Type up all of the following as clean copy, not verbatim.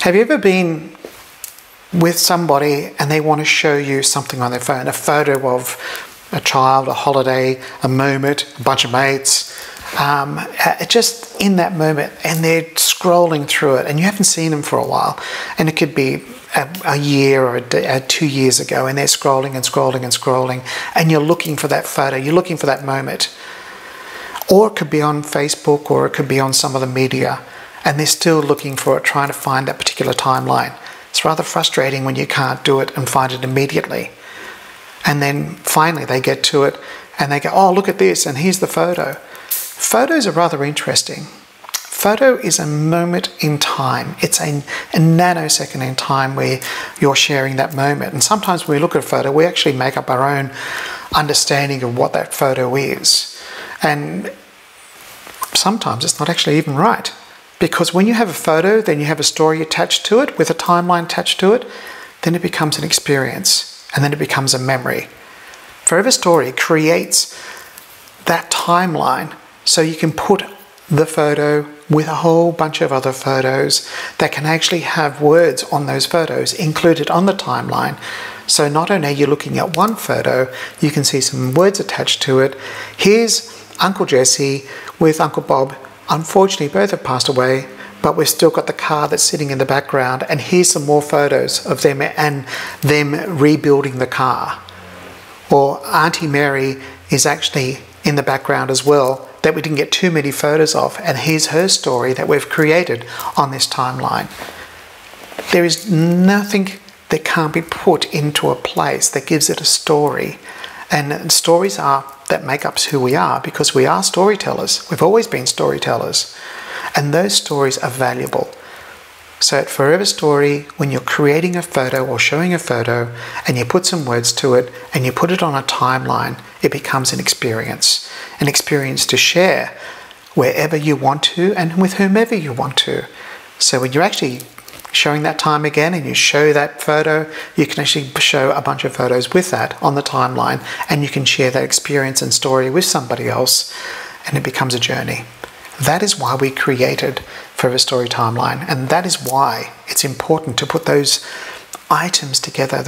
Have you ever been with somebody and they want to show you something on their phone, a photo of a child, a holiday, a moment, a bunch of mates, just in that moment, and they're scrolling through it and you haven't seen them for a while, and it could be a year or 2 years ago, and they're scrolling and scrolling and scrolling, and you're looking for that photo, you're looking for that moment. Or it could be on Facebook, or it could be on some other media, and they're still looking for it, trying to find that particular timeline. It's rather frustrating when you can't do it and find it immediately. And then finally they get to it and they go, oh, look at this, and here's the photo. Photos are rather interesting. Photo is a moment in time. It's a nanosecond in time where you're sharing that moment. And sometimes when we look at a photo, we actually make up our own understanding of what that photo is. And sometimes it's not actually even right. Because when you have a photo, then you have a story attached to it, with a timeline attached to it, then it becomes an experience, and then it becomes a memory. Forever Story creates that timeline so you can put the photo with a whole bunch of other photos that can actually have words on those photos included on the timeline. So not only are you looking at one photo, you can see some words attached to it. Here's Uncle Jesse with Uncle Bob. Unfortunately, both have passed away, but we've still got the car that's sitting in the background, and here's some more photos of them and them rebuilding the car. Or Auntie Mary is actually in the background as well, that we didn't get too many photos of, and here's her story that we've created on this timeline. There is nothing that can't be put into a place that gives it a story. And stories are that make up who we are, because we are storytellers. We've always been storytellers. And those stories are valuable. So at Forever Story, when you're creating a photo or showing a photo and you put some words to it and you put it on a timeline, it becomes an experience to share wherever you want to and with whomever you want to. So when you're actually showing that time again and you show that photo, you can actually show a bunch of photos with that on the timeline, and you can share that experience and story with somebody else, and it becomes a journey. That is why we created Forever Story Timeline, and that is why it's important to put those items together,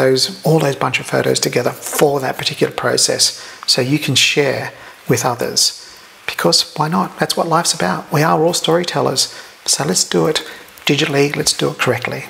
all those bunch of photos together for that particular process, so you can share with others. Because why not? That's what life's about. We are all storytellers. So let's do it digitally, let's do it correctly.